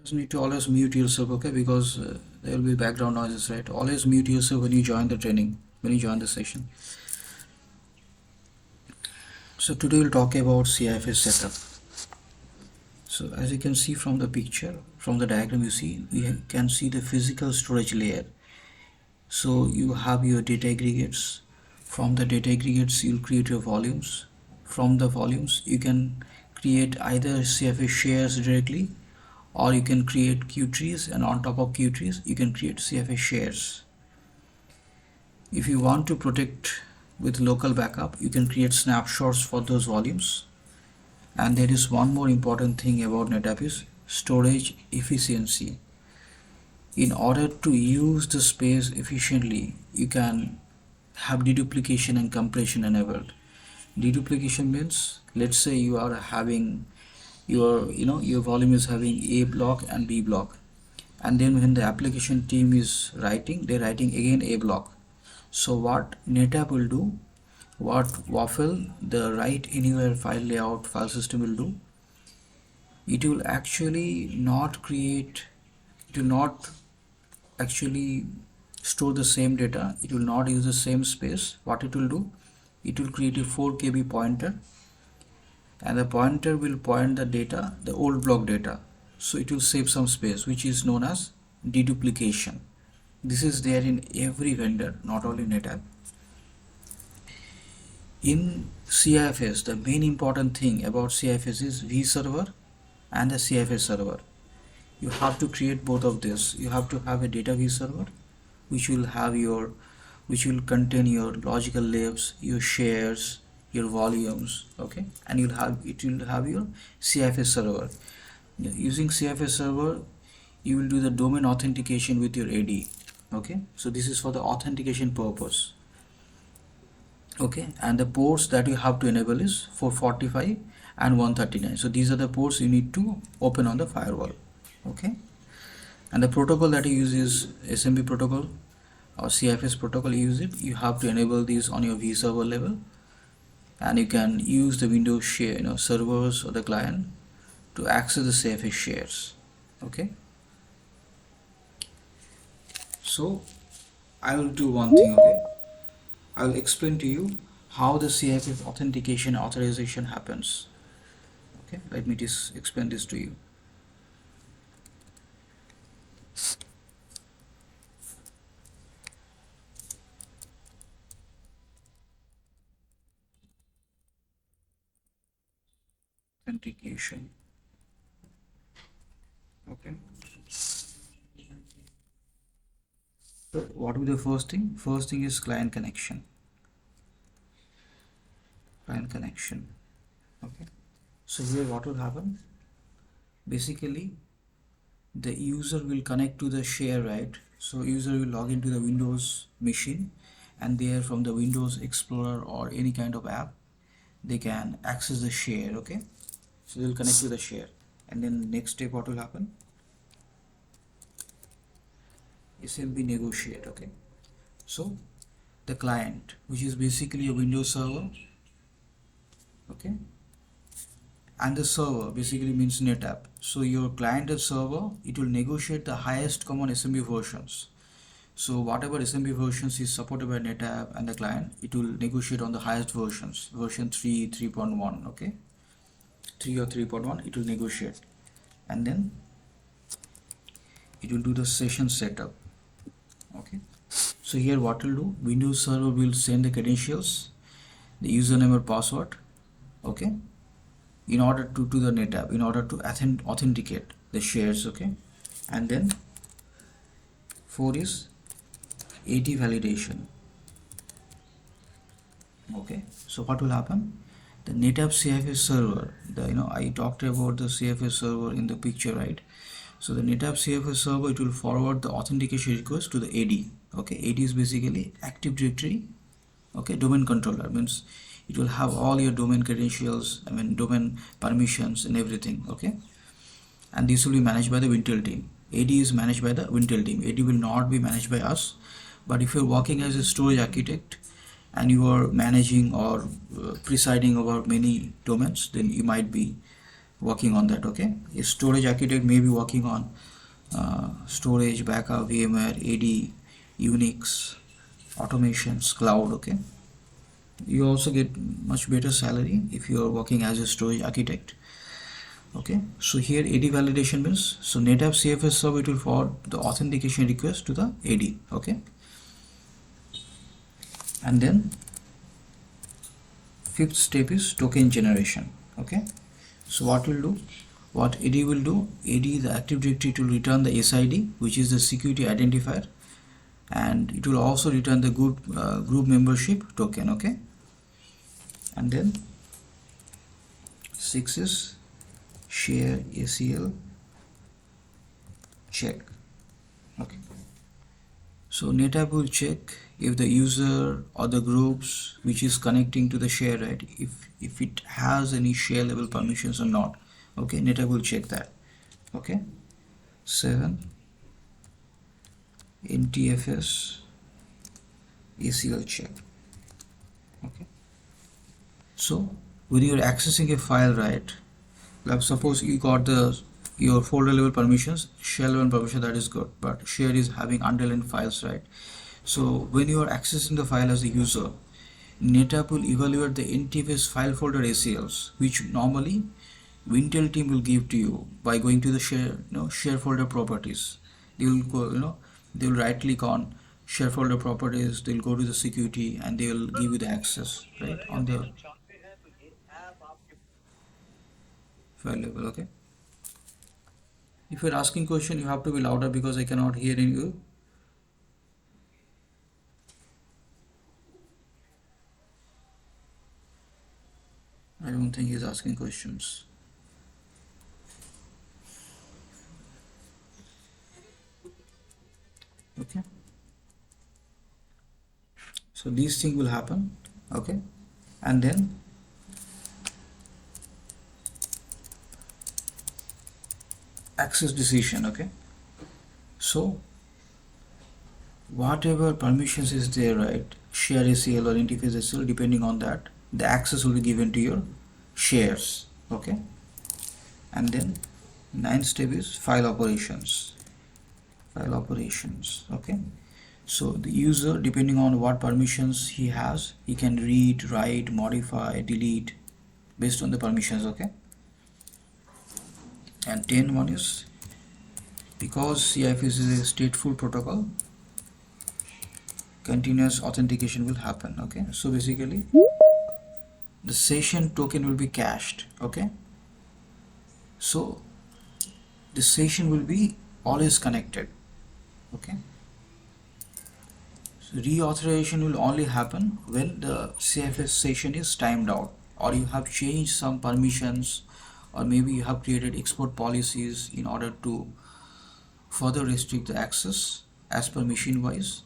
just need to always mute yourself, okay? Because there will be background noises, right? Always mute yourself when you join the training, when you join the session. So today we'll talk about CIFS setup. So as you can see from the picture, from the diagram you see, we can see the physical storage layer. So you have your data aggregates. From the data aggregates, you'll create your volumes. From the volumes, you can create either CFS shares directly, or you can create queue trees, and on top of queue trees you can create CFS shares. If you want to protect with local backup, you can create snapshots for those volumes. And there is one more important thing about NetApp is storage efficiency. In order to use the space efficiently, you can have deduplication and compression enabled. Deduplication means, let's say you are having your volume is having A block and B block, and then when the application team is writing, they're writing again A block. So what NetApp will do, what Waffle, the write anywhere file layout file system will do, it will actually not create, it will not actually store the same data, it will not use the same space. What it will do, it will create a 4 KB pointer, and the pointer will point the data, the old block data. So it will save some space, which is known as deduplication. This is there in every vendor, not only NetApp. In CIFS, the main important thing about CIFS is vServer and the CIFS server. You have to create both of this. You have to have a data vServer, which will contain your logical libs, your shares, your volumes, okay, and it will have your CIFS server. Using CIFS server, you will do the domain authentication with your AD, okay. So this is for the authentication purpose, okay. And the ports that you have to enable is 445 and 139. So these are the ports you need to open on the firewall, okay. And the protocol that you use is SMB protocol or CIFS protocol. You have to enable these on your vServer level, and you can use the Windows share, servers or the client to access the CIFS shares, okay. So I will do one thing, okay. I will explain to you how the CIFS authentication authorization happens, okay. Let me just explain this to you. Authentication, okay. So what will be the first thing? First thing is client connection. Okay. So here what will happen? Basically, the user will connect to the share, right? So user will log into the Windows machine, and there from the Windows Explorer or any kind of app, they can access the share, okay. So they'll connect to the share, and then next step what will happen? SMB negotiate, okay. So the client, which is basically a Windows server, okay, and the server basically means NetApp. So your client and server, it will negotiate the highest common SMB versions. So whatever SMB versions is supported by NetApp and the client, it will negotiate on the highest versions, version 3, 3.1, okay, 3 or 3.1, it will negotiate, and then it will do the session setup, okay. So here what will do, Windows server will send the credentials, the username or password, okay, in order to the NetApp, in order to authenticate the shares, okay. And then 4 is AD validation, okay. So what will happen, the NetApp CIFS server, I talked about the CIFS server in the picture, right? So the NetApp CIFS server, it will forward the authentication request to the AD, okay. AD is basically Active Directory, okay, domain controller, means it will have all your domain credentials, domain permissions and everything, okay. And this will be managed by the Wintel team. AD is managed by the Wintel team. AD will not be managed by us. But if you're working as a storage architect and you are managing or presiding over many domains, then you might be working on that. Okay, a storage architect may be working on storage, backup, VMware, AD, Unix, automations, cloud. Okay, you also get much better salary if you are working as a storage architect. Okay, so here AD validation means, so NetApp CFS server, it will forward the authentication request to the AD. Okay, and then fifth step is token generation. Okay, so what AD will do, AD, the Active Directory, to return the SID, which is the security identifier, and it will also return the group membership token. Okay, and then 6 is share ACL check. Okay, so NetApp will check if the user or the groups which is connecting to the share, right, if it has any share level permissions or not. Okay, NetApp will check that. Okay, 7 NTFS ACL check. Okay, so when you're accessing a file, right, like suppose you got your folder level permissions, share level permission, that is good, but share is having underlined files, right? So when you are accessing the file as a user, NetApp will evaluate the NTFS file folder ACLs, which normally Wintel team will give to you by going to the share folder properties. They will go, they will right click on share folder properties, they'll go to the security, and they will give you the access, right, on the file level. Okay, if you're asking question, you have to be louder because I cannot hear you. I don't think he's asking questions. Okay, so these things will happen. Okay, and then access decision. Okay, so whatever permissions is there, right, share ACL or interface ACL, depending on that, the access will be given to your shares. Okay, and then ninth step is file operations. Okay, so the user, depending on what permissions he has, he can read, write, modify, delete based on the permissions. Okay, and 10 is, because CIFS is a stateful protocol, continuous authentication will happen. Okay, so basically the session token will be cached. Okay, so the session will be always connected. Okay, so reauthorization will only happen when the CIFS session is timed out, or you have changed some permissions, or maybe you have created export policies in order to further restrict the access as per machine wise.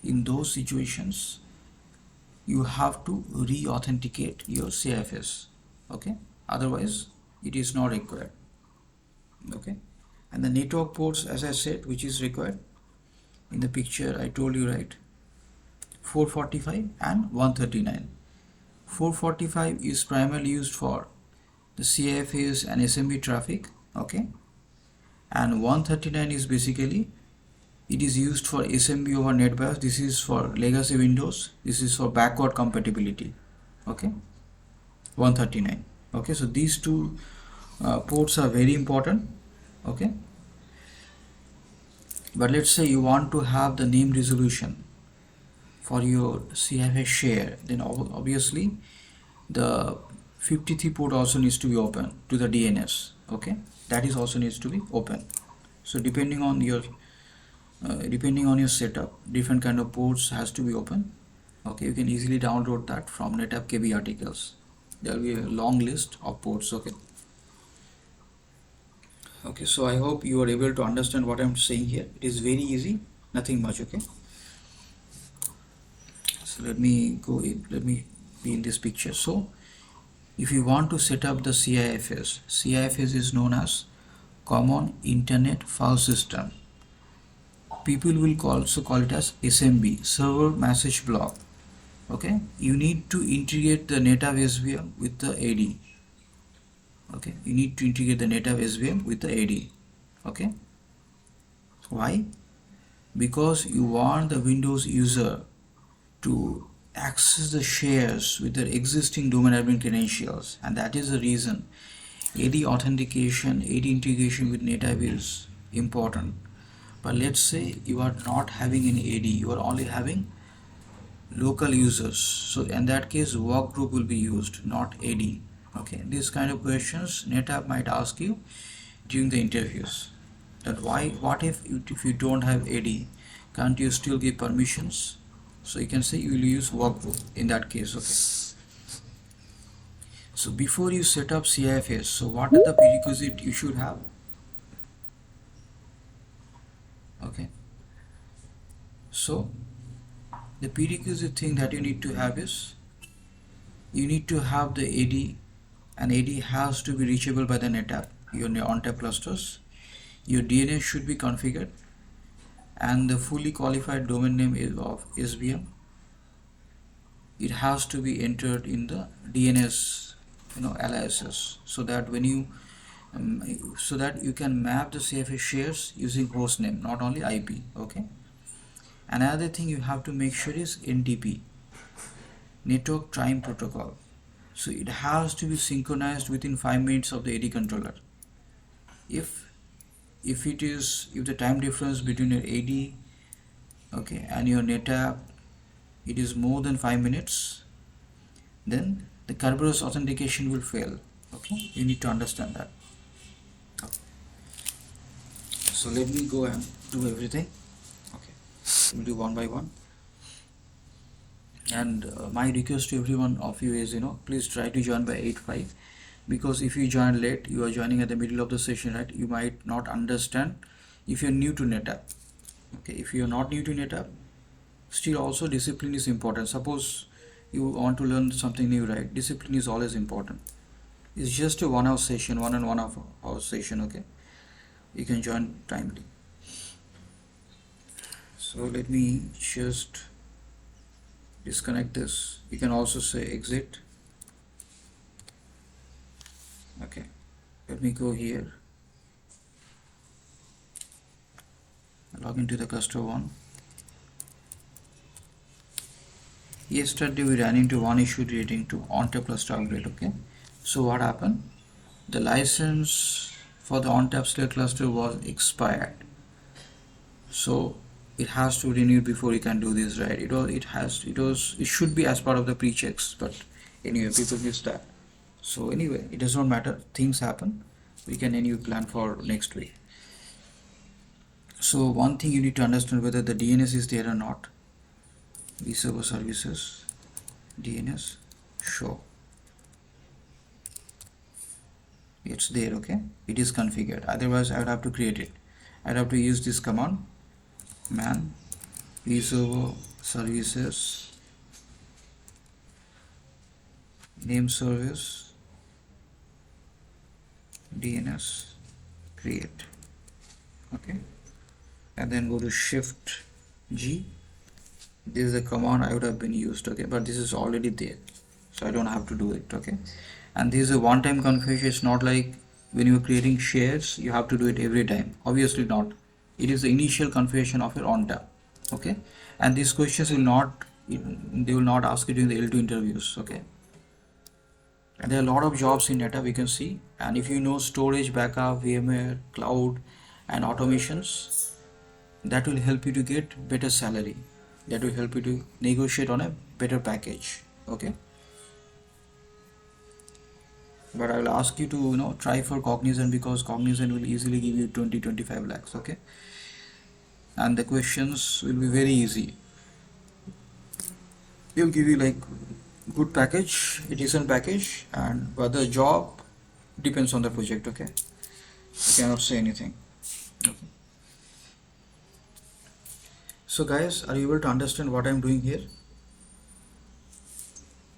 In those situations, you have to re-authenticate your CIFS. Okay, otherwise it is not required. Okay, and the network ports, as I said, which is required in the picture I told you, right, 445 and 139. 445 is primarily used for the CIFS and SMB traffic. Okay, and 139 is basically, it is used for SMB over NetBIOS. This is for legacy Windows. This is for backward compatibility. Okay, 139. Okay, so these two ports are very important. Okay, but let's say you want to have the name resolution for your CIFS share, then obviously the 53 port also needs to be open to the DNS. Okay, that is also needs to be open. So depending on your setup, different kind of ports has to be open. Okay, you can easily download that from NetApp KB articles. There will be a long list of ports. Okay, so I hope you are able to understand what I'm saying here. It is very easy, nothing much. Okay, so let me be in this picture. So if you want to set up the CIFS is known as Common Internet File System. People will also call it as SMB, Server Message Block. Okay, you need to integrate the NetApp SVM with the AD. Okay, you need to integrate the NetApp SVM with the AD. Okay, why? Because you want the Windows user to access the shares with their existing domain admin credentials, and that is the reason AD authentication, AD integration with NetApp is important. But let's say you are not having any AD, you are only having local users. So in that case, workgroup will be used, not AD. Okay, these kind of questions NetApp might ask you during the interviews. That why? What if you don't have AD? Can't you still give permissions? So you can say you will use workgroup in that case. Okay. So before you set up CIFS, so what are the prerequisite you should have? Okay. So the prerequisite thing that you need to have is you need to have the AD, and AD has to be reachable by the NetApp, your ONTAP clusters. Your DNS should be configured, and the fully qualified domain name is of SVM. It has to be entered in the DNS, aliases, so that when you so that you can map the CFS shares using host name, not only IP. Okay. Another thing you have to make sure is NTP, network time protocol. So it has to be synchronized within 5 minutes of the AD controller. If if the time difference between your AD, okay, and your NetApp, it is more than 5 minutes, then the Kerberos authentication will fail. Okay, you need to understand that. Okay. So let me go and do everything. Okay, we'll do one by one. And my request to every one of you is, please try to join by 8:05, because if you join late, you are joining at the middle of the session, right? You might not understand if you're new to NetApp. Okay, if you're not new to NetApp, still also discipline is important. Suppose you want to learn something new, right? Discipline is always important. It's just a 1 hour session, 1 and 1 hour session. Okay, you can join timely. So let me just disconnect this. You can also say exit. Okay, let me go here, log into the cluster 1. Yesterday we ran into one issue relating to ONTAP cluster upgrade. Okay, so what happened? The license for the ONTAP Slayer cluster was expired, so it has to renew before you can do this, right? It should be as part of the pre-checks, but anyway, people miss that. So anyway, it does not matter, things happen. We can anyway plan for next week. So one thing you need to understand, whether the DNS is there or not. vServer services, DNS, show. It's there. Okay, it is configured. Otherwise I would have to create it. I'd have to use this command, man vServer services name service DNS create. Okay, and then go to shift G. This is the command I would have been used. Okay, but this is already there, so I don't have to do it. Okay, and this is a one-time configuration. It's not like when you're creating shares you have to do it every time. Obviously not. It is the initial configuration of your ONTAP. Okay, and these questions they will not ask you during the L2 interviews. Okay, and there are a lot of jobs in NetApp, we can see. And if you know storage, backup, VMware, cloud, and automations, that will help you to get better salary. That will help you to negotiate on a better package. Okay, but I will ask you to try for Cognizant, because Cognizant will easily give you 20-25 lakhs. Okay, and the questions will be very easy. They'll give you like good package, a decent package, but the job depends on the project. Okay, you cannot say anything. Okay. So guys, are you able to understand what I'm doing here?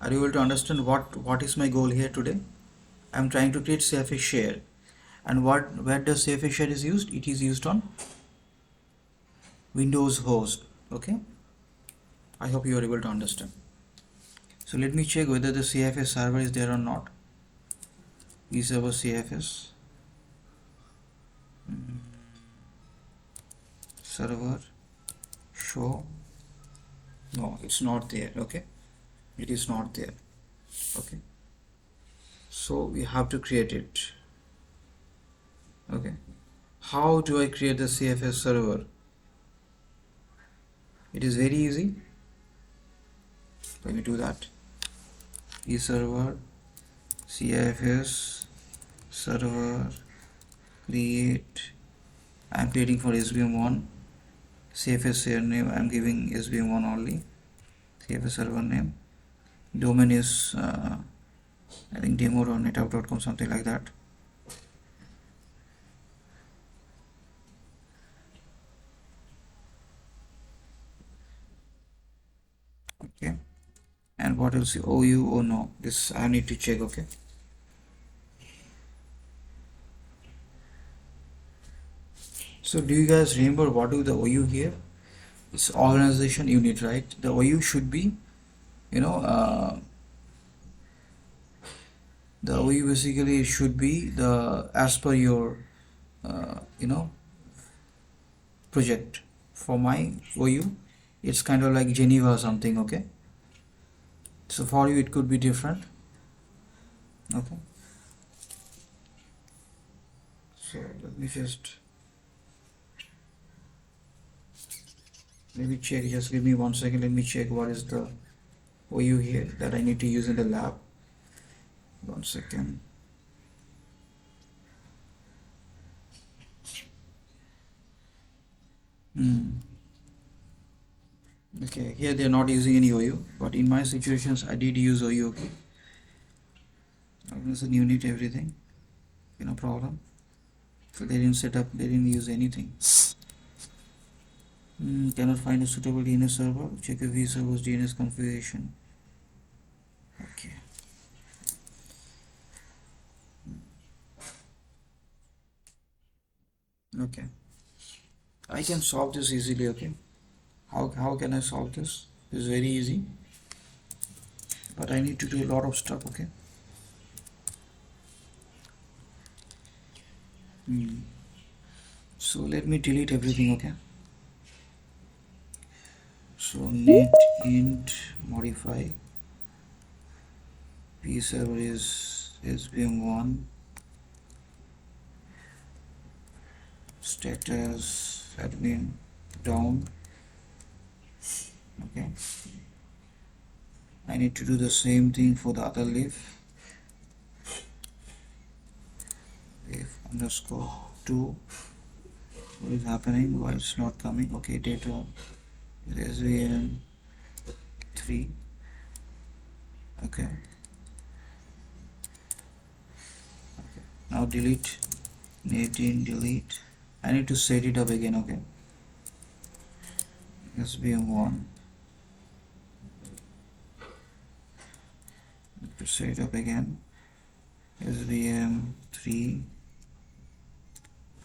Are you able to understand what is my goal here today? I'm trying to create CFS share, and where does CFS share is used? It is used on Windows host. Okay, I hope you are able to understand. So let me check whether the CFS server is there or not. vServer CIFS server show. No, it's not there. Okay, it is not there. Okay, so we have to create it. Okay, how do I create the CFS server? It is very easy. Let me do that. eServer CIFS server create. I'm creating for SBM1. CFS server name I'm giving SBM1 only. CFS server name. Domain is I think demo.netapp.com, something like that. Okay, and what else? OU or no? This I need to check. Okay, so do you guys remember what is the OU here? It's organization unit, right? The OU should be, you know, the OU basically should be the as per your, project. For my OU, it's kind of like Geneva or something. Okay, so for you it could be different. Okay, so let me just maybe check. Just give me 1 second. Let me check what is the OU here that I need to use in the lab. 1 second. Okay, here they're not using any OU, but in my situations I did use OU. Okay, organization unit, everything, no problem. So they didn't set up, they didn't use anything. Cannot find a suitable DNS server. Check your vServer's DNS configuration. Okay. Okay. I can solve this easily. Okay. How can I solve this? It's very easy. But I need to do a lot of stuff. Okay. So let me delete everything. Okay. So net int modify vServer is SBM1 status admin down. Okay, I need to do the same thing for the other leaf. Leaf underscore 2. What is happening? Why it's not coming? Okay, data is SVM 3. Okay. Now delete. Net-in delete. I need to set it up again. Okay. SBM1. To set it up again. SVM3.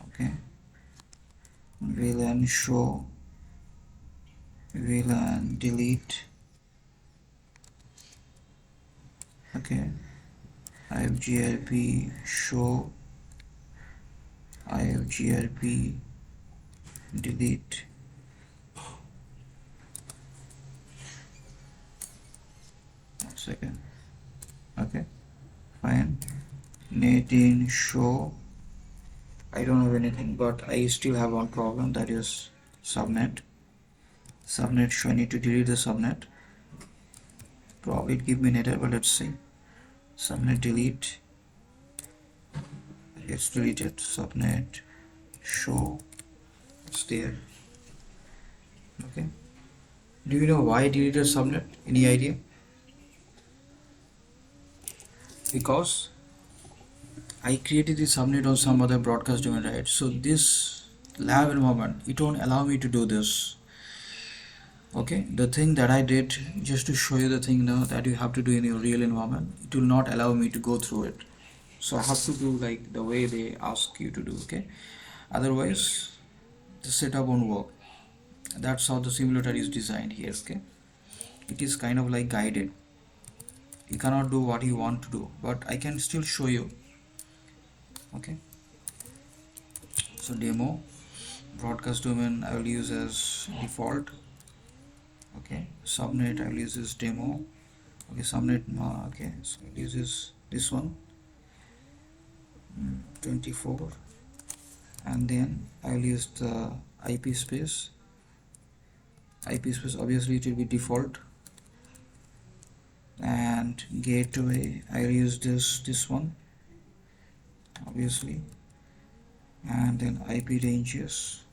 Okay. VLAN show. VLAN delete. Okay. IFGRP show. IFGRP delete. One second. Okay, fine. Net-in show. I don't have anything, but I still have one problem, that is subnet. Subnet show. I need to delete the subnet. Probably it give me an error, but let's see. Subnet delete. It's deleted. Subnet show. It's there. Okay. Do you know why I deleted subnet? Any idea? Because I created the subnet on some other broadcast domain, right? So this lab environment, it won't allow me to do this. Okay, the thing that I did just to show you the thing now that you have to do in your real environment, it will not allow me to go through it. So I have to do like the way they ask you to do. Okay, otherwise the setup won't work. That's how the simulator is designed here. Okay, it is kind of like guided. You cannot do what you want to do, but I can still show you Okay, so demo broadcast domain I will use as default. Okay, subnet I will use as demo. Okay, subnet okay, so I'll use this one, 24, and then I will use the IP space. IP space obviously it will be default, and gateway I will use this one obviously, and then IP ranges.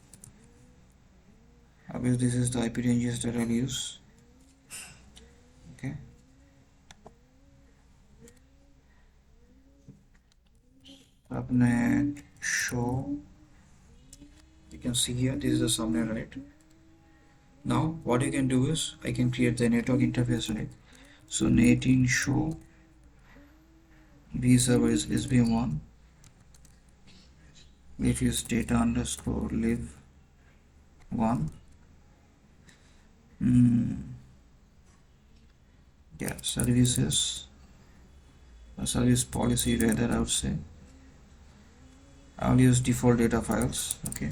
Obviously this is the IP ranges that I'll use. Okay, subnet show, you can see here this is the subnet, right? Now what you can do is I can create the network interface, right? So net-in show B server is SBM1, which is data underscore live 1. Yeah, services, service policy rather I would say. I'll use default data files. Okay.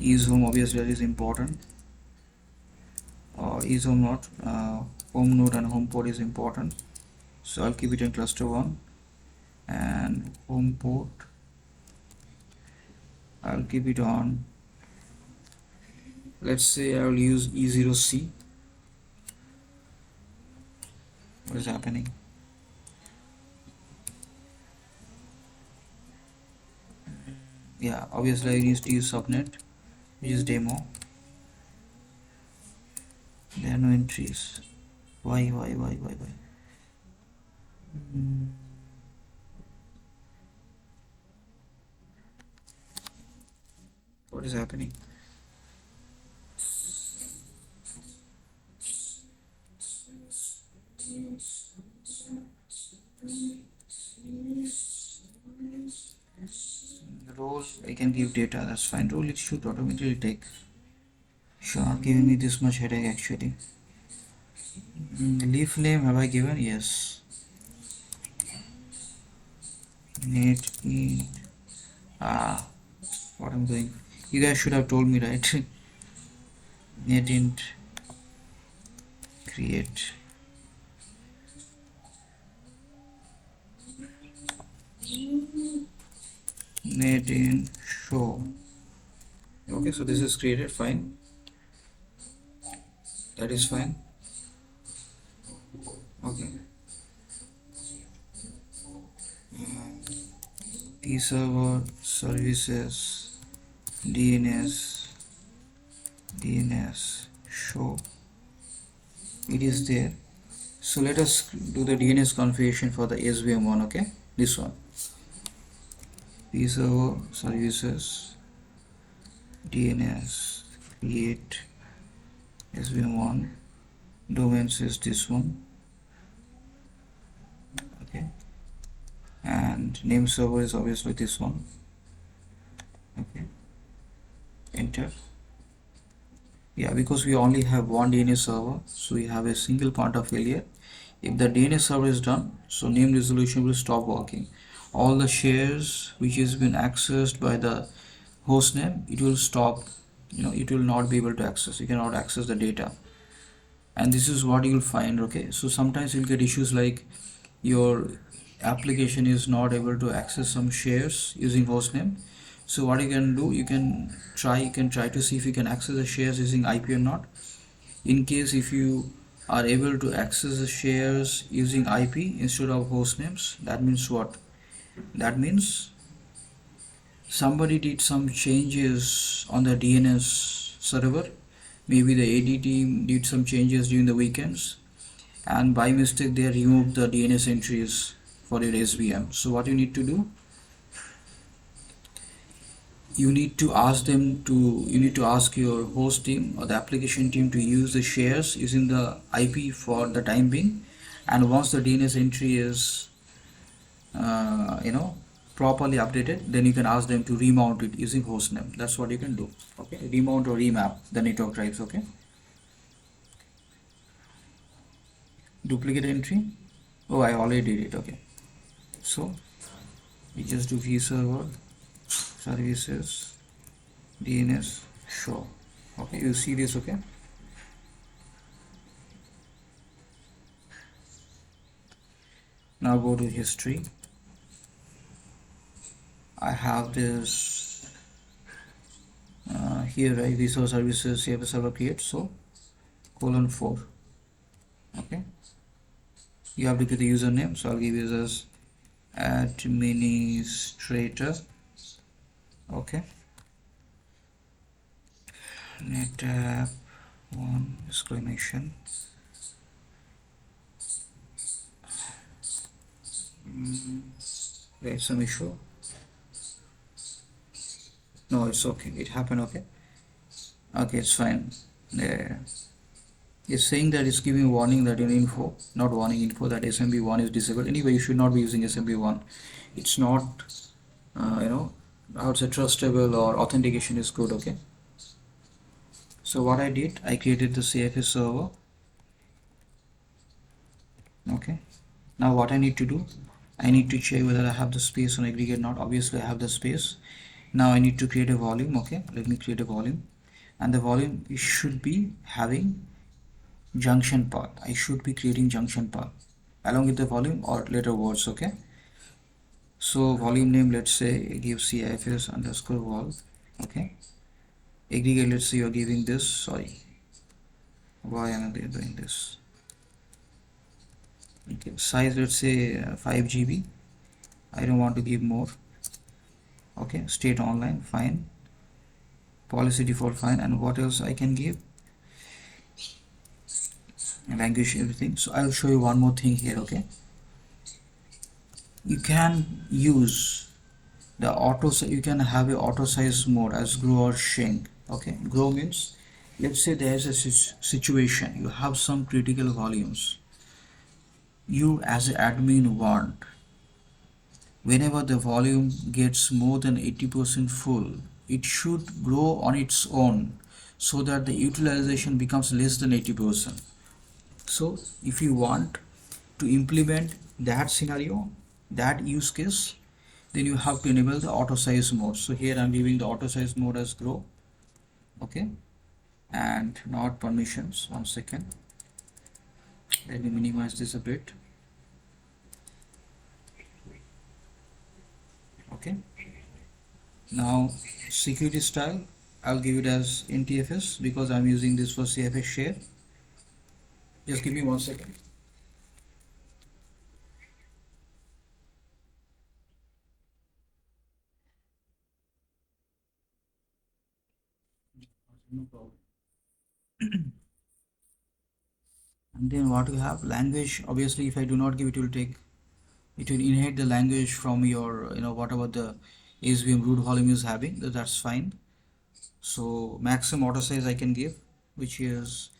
Is home obviously that is important. Is home not home node and home port is important, so I'll keep it in cluster 1, and home port I'll keep it on, let's say I will use E0C. What is happening? Yeah, obviously I need to use subnet, which is demo. There are no entries. Why? What is happening? Role I can give data, that's fine. Role it should automatically take. Sure, giving me this much headache actually. Leaf name have I given? Yes. Net-in. What I'm doing? You guys should have told me, right? Net-int create. Net-in show. Okay, so this is created, fine. That is fine. Okay. P server services DNS show, it is there. So let us do the DNS configuration for the SVM1. Okay, this one, P server services DNS create SVM1, domains is this one. Okay, and name server is obviously this one. Okay, enter. Yeah, because we only have one DNS server, so we have a single point of failure. If the DNS server is done, so name resolution will stop working. All the shares which has been accessed by the host name, it will stop. It will not be able to access. You cannot access the data, and this is what you will find. Okay, so sometimes you'll get issues like your application is not able to access some shares using hostname. So what you can do, you can try to see if you can access the shares using IP or not. In case if you are able to access the shares using IP instead of host names, that means what? That means somebody did some changes on the DNS server. Maybe the AD team did some changes during the weekends, and by mistake they removed the DNS entries for your SVM. So what you need to do, you need to ask your host team or the application team to use the shares using the IP for the time being, and once the DNS entry is properly updated, then you can ask them to remount it using hostname. That's what you can do. Okay, remount or remap the network drives. Okay, duplicate entry. Oh, I already did it. Okay, so we just do vServer services DNS show. Okay, you see this. Okay, now go to history. I have this here, right? vServer services CIFS server create, so :4. Okay, you have to get the username, so I'll give you as administrator. Okay, NetApp one exclamation. There's some issue. No, it's okay, it happened. Okay, okay, it's fine. There, it's saying that it's giving warning that in info, not warning info, that SMB1 is disabled. Anyway, you should not be using SMB1. It's not I would say trustable, or authentication is good. Okay, so what I did, I created the CIFS server. Okay, now what I need to do, I need to check whether I have the space on aggregate. Not obviously I have the space. Now I need to create a volume. Okay, let me create a volume, and the volume should be having junction path. I should be creating junction path along with the volume or later words. Okay, so volume name, let's say give CIFS underscore vol. Okay, aggregate, let's say you're giving this. Sorry, why am I doing this? Okay, size, let's say 5 GB. I don't want to give more. Okay, state online, fine. Policy default, fine. And what else I can give? Language, everything. So I'll show you one more thing here. Okay, you can use the auto, you can have a auto size mode as grow or shrink. Okay, grow means, let's say there's a situation, you have some critical volumes, you as an admin want, whenever the volume gets more than 80% full, it should grow on its own so that the utilization becomes less than 80%. So if you want to implement that scenario, that use case, then you have to enable the auto size mode. So here I'm giving the auto size mode as grow. Okay, and not permissions. 1 second, let me minimize this a bit. Okay, now security style, I'll give it as NTFS because I'm using this for CFS share. Just give me 1 second. No problem. And then what you have, language, obviously if I do not give, it will take, it will inherit the language from your whatever the SVM root volume is having. That's fine. So maximum auto size I can give, which is,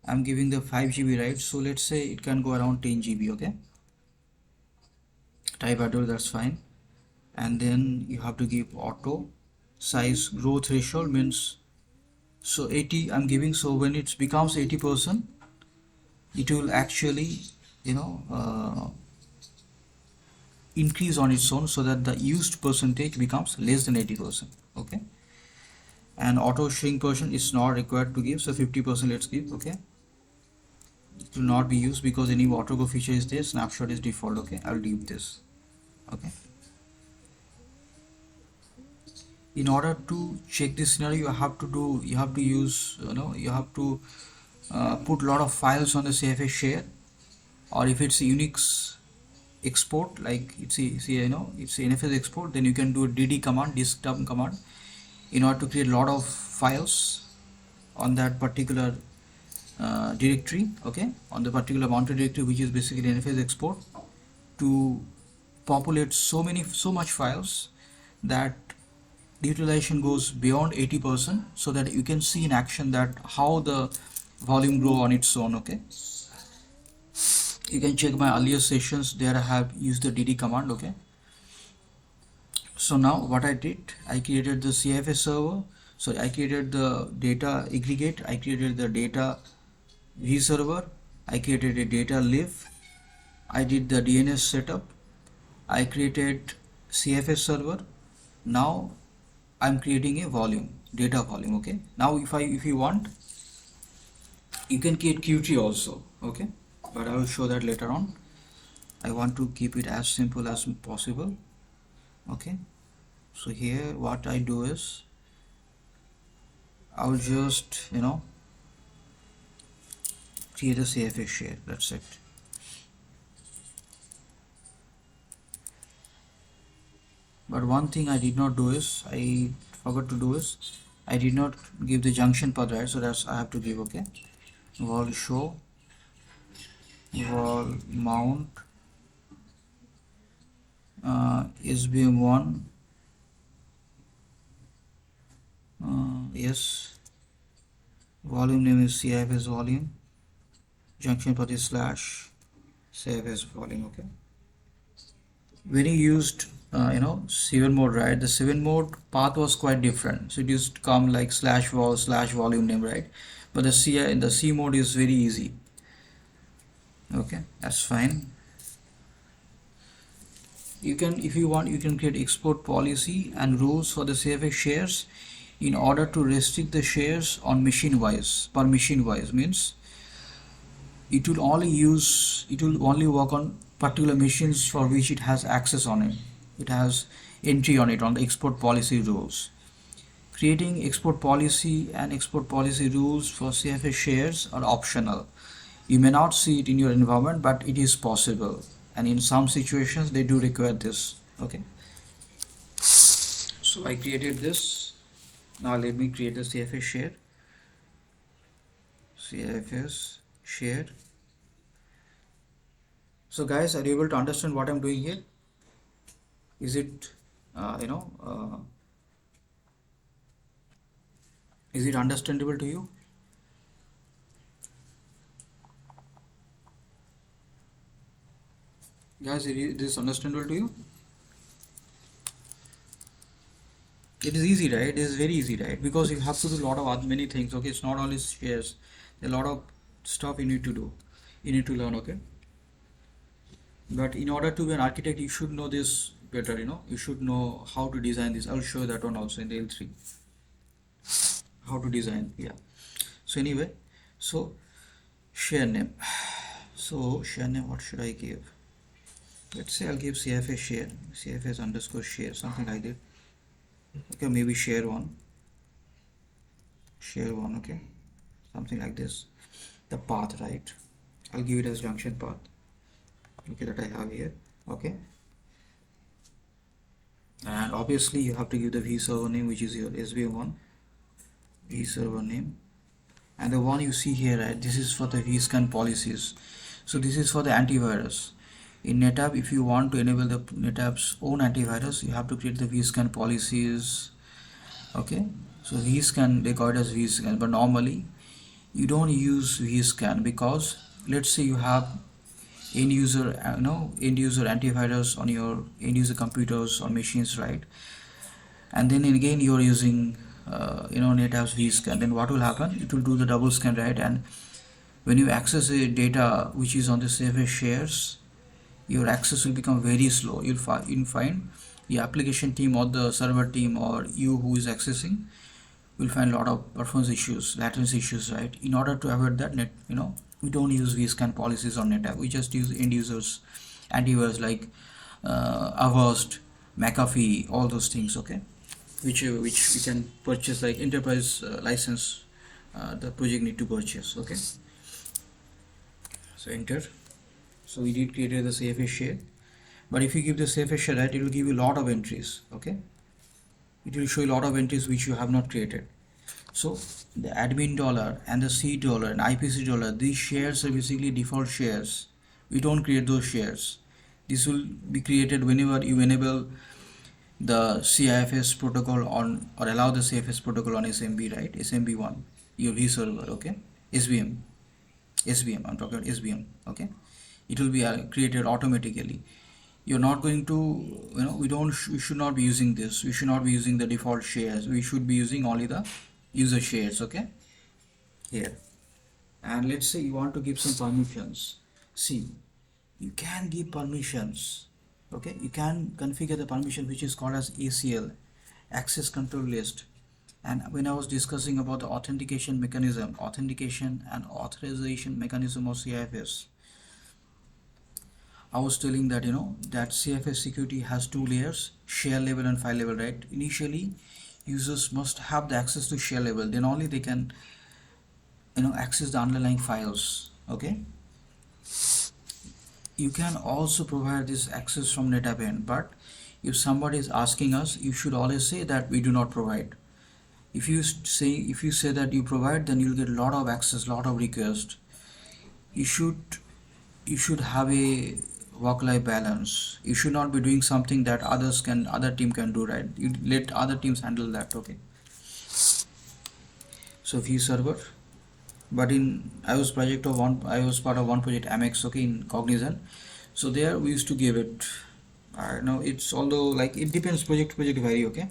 I'm giving the 5 GB, right? So let's say it can go around 10 GB. Okay, type adder, that's fine. And then you have to give auto size growth threshold means, so 80 I'm giving, so when it becomes 80%, it will actually increase on its own so that the used percentage becomes less than 80%. Okay, and auto shrink portion is not required to give, so 50% let's give. Okay, it will not be used because any auto go feature is there, snapshot is default. Okay, I'll leave this. Okay, in order to check this scenario, you have to use, you have to put a lot of files on the CFS share, or if it's a Unix export, like it's a NFS export, then you can do a DD command, disk dump command, in order to create a lot of files on that particular directory. Okay, on the particular mounted directory, which is basically NFS export, to populate so much files that the utilization goes beyond 80%, so that you can see in action that how the volume grow on its own. Okay, you can check my earlier sessions, there I have used the DD command. Okay, so now what I did, I created the CIFS server. So I created the data aggregate, I created the data vServer, I created a data live, I did the DNS setup, I created CFS server. Now I'm creating a volume, data volume. Okay, now if you want, you can create Qt also. Okay, but I will show that later on. I want to keep it as simple as possible. Okay, so here what I do is I'll just create a CFS share. That's it. But one thing I did not do is I forgot to do is I did not give the junction path, right? So that's I have to give. Okay, wall show, wall mount, SBM1, yes, volume name is CIFS volume, junction path is slash CIFS volume. Okay, when you used 7 mode, right, the 7 mode path was quite different, so it used to come like slash vol slash volume name, right? But the C mode is very easy. Okay, that's fine. You can, if you want, you can create export policy and rules for the CFX shares in order to restrict the shares on machine wise. Per machine wise means it will only work on particular machines for which it has access on it. It has entry on it on the export policy rules. Creating export policy and export policy rules for CFA shares are optional. You may not see it in your environment, but it is possible. And in some situations, they do require this. Okay. So I created this. Now let me create the CFA share. CFS share. So guys, are you able to understand what I'm doing here? Is it, is it understandable to you? Guys, is this understandable to you? It is easy, right? It is very easy, right? Because you have to do a lot of many things. Okay, it's not only shares. There are a lot of stuff you need to do. You need to learn. Okay. But in order to be an architect, you should know this better. You should know how to design this. I'll show you that one also in the L3. How to design. Yeah. So anyway, so share name. So share name. What should I give? Let's say I'll give CFS share. CFS underscore share. Something like that. Okay, maybe share one. Share one. Okay, something like this. The path, right? I'll give it as junction path. Okay, that I have here. Okay, and obviously you have to give the v server name, which is your SVM1 v server name, and the one you see here, right, this is for the vscan policies. So this is for the antivirus. In NetApp, if you want to enable the NetApp's own antivirus, you have to create the vscan policies. Okay, so vscan, they call it as vscan, but normally you don't use vscan because let's say you have end user antivirus on your end user computers or machines, right? And then again you are using NetApp's vscan. Then what will happen? It will do the double scan, right? And when you access the data which is on the CFS shares, your access will become very slow. You'll find the application team or the server team or you who is accessing will find a lot of performance issues, latency issues, right? In order to avoid that, we don't use vscan policies on NetApp. We just use end users antivirus like Avast, McAfee, all those things. Okay, which we can purchase like enterprise license. The project need to purchase. Okay, so enter. So we did create the CFS share, but if you give the CFS share, right, it will give you a lot of entries. Okay, it will show a lot of entries which you have not created. So the admin dollar and the C dollar and IPC dollar, these shares are basically default shares. We don't create those shares. This will be created whenever you enable the CIFS protocol on or allow the CIFS protocol on SMB, right? SMB1, your V server. Okay, SVM, I'm talking about SVM. Okay, it will be created automatically. You're not going to, we should not be using this. We should not be using the default shares. We should be using only the user shares. Okay, here. And let's say you want to give some permissions. See, you can give permissions. Okay, you can configure the permission which is called as ACL, access control list. And when I was discussing about the authentication mechanism, authentication and authorization mechanism of CIFS, I was telling that that CFS security has two layers, share level and file level, right? Initially, users must have the access to share level, then only they can access the underlying files. Okay, you can also provide this access from NetApp, but if somebody is asking us, you should always say that we do not provide. If you say that you provide, then you'll get a lot of access, lot of requests. You should have a work-life balance. You should not be doing something that other team can do, right? You let other teams handle that. Okay, so view server. But I was part of one project Amex, okay, in Cognizant. So there we used to give it. I know it's, although like it depends, project to project vary, okay.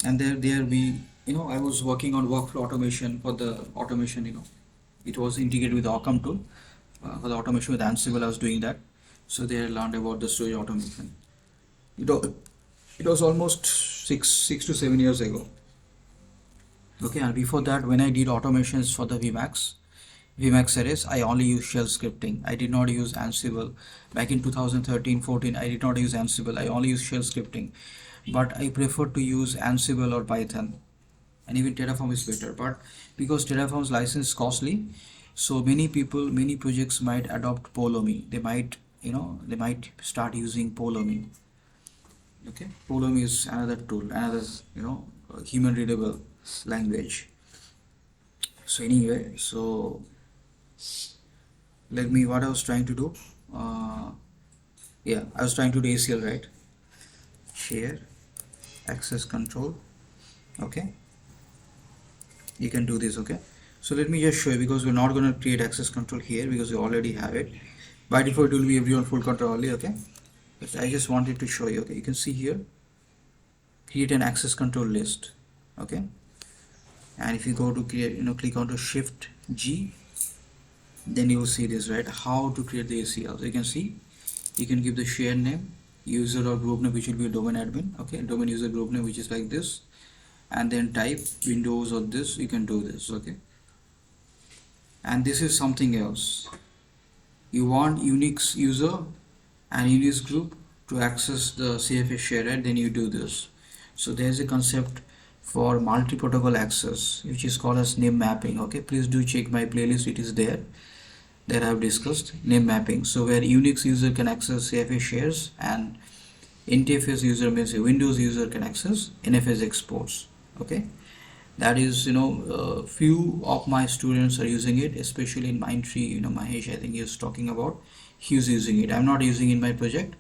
And there we I was working on workflow automation for the automation. It was integrated with the Occam tool for the automation with Ansible. I was doing that. So there I learned about the storage automation. It was almost 6 to 7 years ago. Okay, and before that, when I did automations for the VMAX series, I only used shell scripting. I did not use Ansible. Back in 2013-14, I did not use Ansible. I only used shell scripting. But I prefer to use Ansible or Python. And even Terraform is better. But because Terraform's license is costly, so many people, many projects might adopt Polomi. They might start using Polomi. Okay, Polomi is another tool, another human readable language. So anyway, so what I was trying to do, yeah, I was trying to do ACL, right? Share, access control. Okay, you can do this. Okay, so let me just show you, because we're not going to create access control here because we already have it. By default it will be everyone full control only. Okay, but I just wanted to show you. Okay, you can see here, create an access control list. Okay, and if you go to create, click on to Shift G, then you will see this, right? How to create the ACL. So you can see, you can give the share name, user or group name, which will be domain admin. Okay, domain user group name, which is like this, and then type Windows or this. You can do this. Okay, and this is something else. You want Unix user and Unix group to access the CFS share, right? Then you do this. So there's a concept for multi-protocol access, which is called as name mapping. Okay, please do check my playlist, it is there that I have discussed name mapping. So where Unix user can access CFS shares, and NTFS user means a Windows user can access NFS exports. Okay, that is, few of my students are using it, especially in Mindtree. Mahesh, I think he was talking about, he's using it. I'm not using in my project,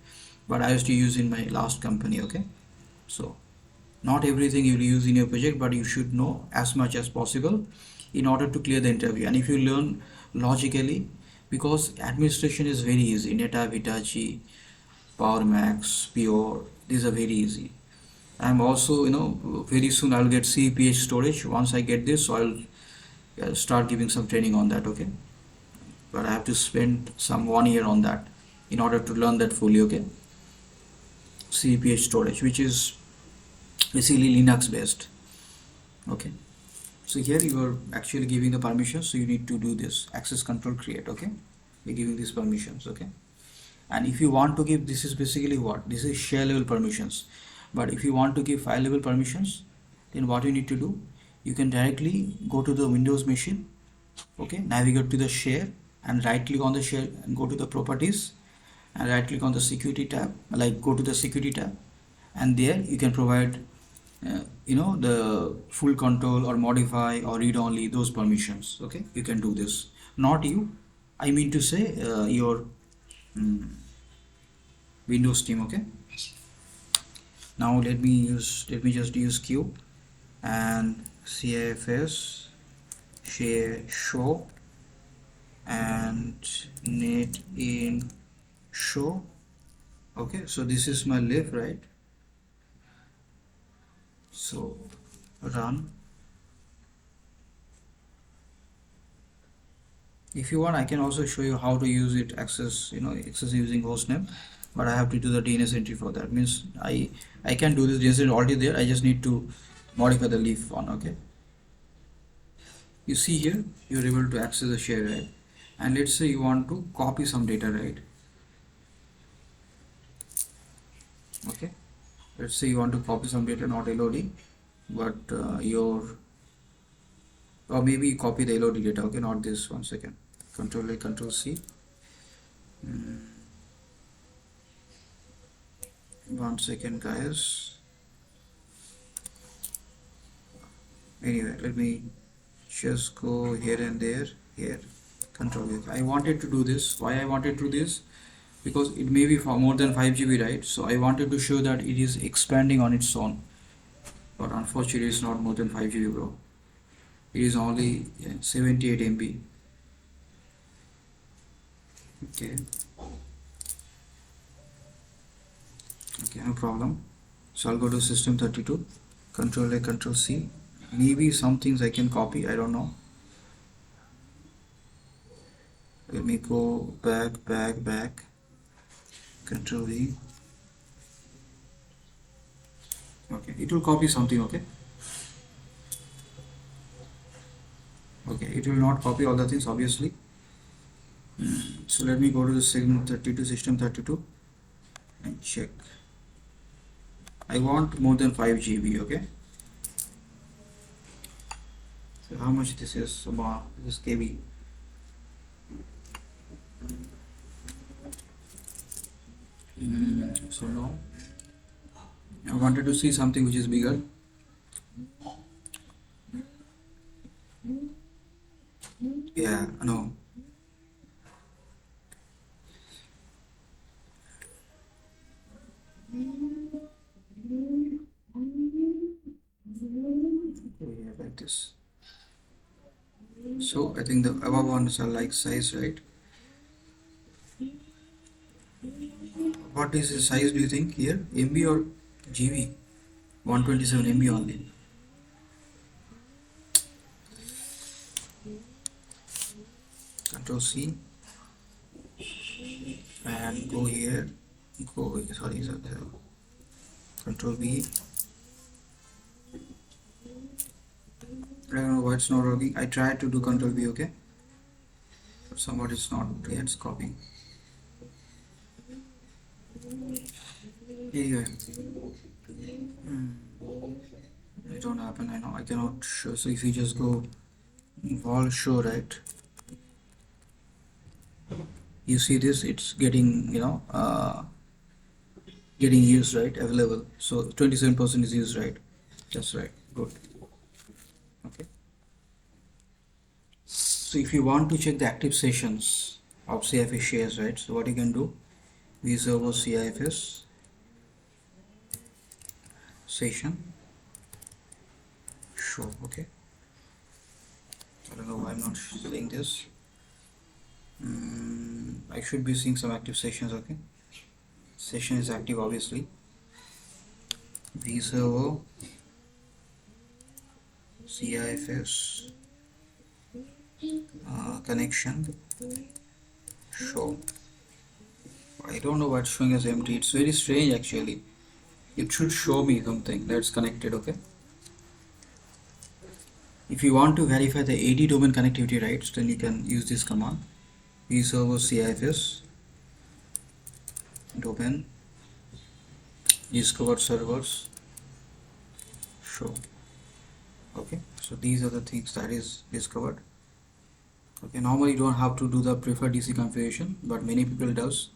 but I used to use in my last company. Okay, so not everything you'll use in your project, but you should know as much as possible in order to clear the interview. And if you learn logically, because administration is very easy, NetApp, Hitachi, PowerMax, Pure, these are very easy. I'm also, very soon I'll get CPH storage. Once I get this, so I'll start giving some training on that. Okay, but I have to spend some 1 year on that in order to learn that fully. Okay, CPH storage, which is basically Linux based. Okay, so here you are actually giving the permissions, so you need to do this access control create. Okay, you're giving these permissions. Okay, and if you want to give, this is basically what, this is share level permissions. But if you want to give file level permissions, then what you need to do, you can directly go to the Windows machine. Okay, navigate to the share and right click on the share and go to the properties and right click on the security tab, like go to the security tab, and there you can provide the full control or modify or read only, those permissions. Okay, you can do this, not you, I mean to say your Windows team. Okay, now let me just use Q and CIFS share show and net in show. Okay, so this is my live, right? So run. If you want, I can also show you how to use it, access using hostname, but I have to do the DNS entry for that. Means I can do this. DNS is already there. I just need to modify the leaf one. Okay. You see here, you're able to access the share, right? And let's say you want to copy some data, right? Okay. Let's say you want to copy some data, not LOD, but or maybe you copy the LOD data. Okay, not this. 1 second. Control A, Control C. 1 second, guys. Anyway, let me just go here and there. Here, Control A. I wanted to do this. Why I wanted to do this? Because it may be for more than 5 GB, right? So I wanted to show that it is expanding on its own, but unfortunately it's not more than 5 GB, bro. It is only 78 MB. Okay, no problem. So I'll go to system 32, Control A, Control C. Maybe some things I can copy, I don't know. Let me go back, Control V. Okay, it will copy something. Okay, it will not copy all the things, obviously. So let me go to the system 32 and check. I want more than 5 GB. Okay, so how much this is? This is KB. So now I wanted to see something which is bigger. Yeah, no. Yeah, like this. So I think the above ones are like size, right? What is the size, do you think, here? MB or GB? 127 MB only. Control C and go here. Sorry, Control V. I don't know why it's not working. I tried to do Control V, okay, but somehow it's not. Yeah, it's copying. Anyway, it don't happen. I know I cannot show. So if you just go wall show, right, you see this, it's getting getting used, right, available. So 27% is used, right? That's right. Good. Okay. So if you want to check the active sessions of CIFS shares, right, so what you can do, vserver CIFS session show. Okay, I don't know why I'm not seeing this. I should be seeing some active sessions. Okay, session is active, obviously. vserver CIFS connection show. I don't know what's showing as empty. It's very strange, actually. It should show me something that's connected. Okay, if you want to verify the AD domain connectivity rights, then you can use this command, vserver CIFS domain discover servers show. Okay, so these are the things that is discovered. Okay, normally you don't have to do the preferred DC configuration, but many people does.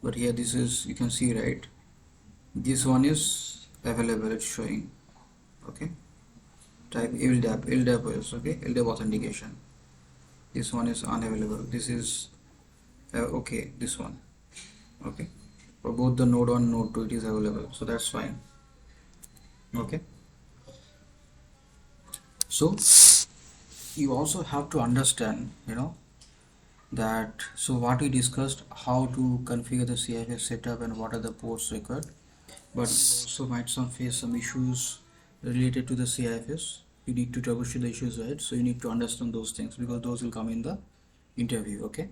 But here this is, you can see, right, this one is available, it's showing. Okay, type LDAP is okay, LDAP authentication. This one is unavailable. This is okay, this one. Okay, for both the node 1 node 2 it is available, so that's fine. Okay, so you also have to understand, that, so what we discussed, how to configure the CIFS setup and what are the ports required, but also might face some issues related to the CIFS. You need to troubleshoot the issues, right? So you need to understand those things, because those will come in the interview. Okay,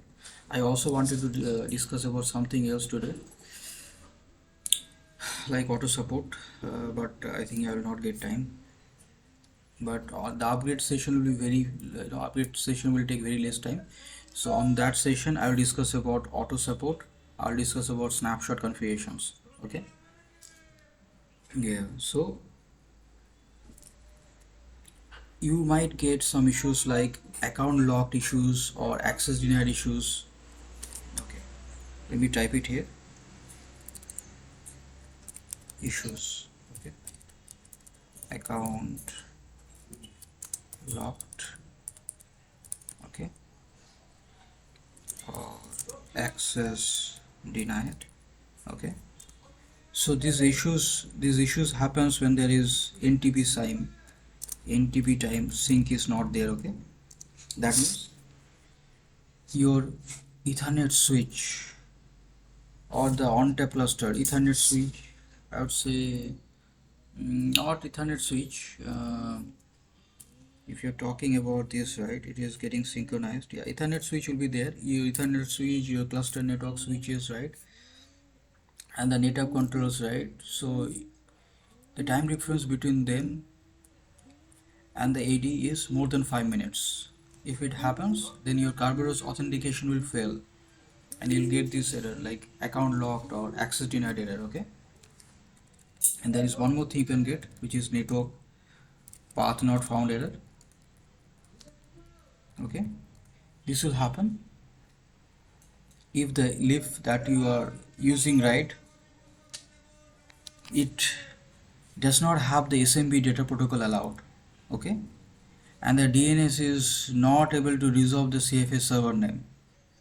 I also wanted to discuss about something else today, like auto support, but I think I will not get time. But the upgrade session will be upgrade session will take very less time. So on that session, I will discuss about auto support. I'll discuss about snapshot configurations. Okay. Yeah. So you might get some issues like account locked issues or access denied issues. Okay. Let me type it here. Issues. Okay. Account locked. Okay. Or access denied. Okay. So these issues happens when there is NTP time sync is not there. Okay, that means your Ethernet switch or the on-tap cluster Ethernet switch, I would say, not Ethernet switch. If you're talking about this, right, it is getting synchronized. Yeah, Ethernet switch will be there. Your Ethernet switch, your cluster network switches, right, and the NetApp controls, right. So the time difference between them and the AD is more than 5 minutes. If it happens, then your Kerberos authentication will fail and you'll get this error like account locked or access denied error. Okay, and there is one more thing you can get, which is network path not found error. Okay, this will happen if the leaf that you are using, right, it does not have the SMB data protocol allowed. Okay, and the DNS is not able to resolve the CFS server name.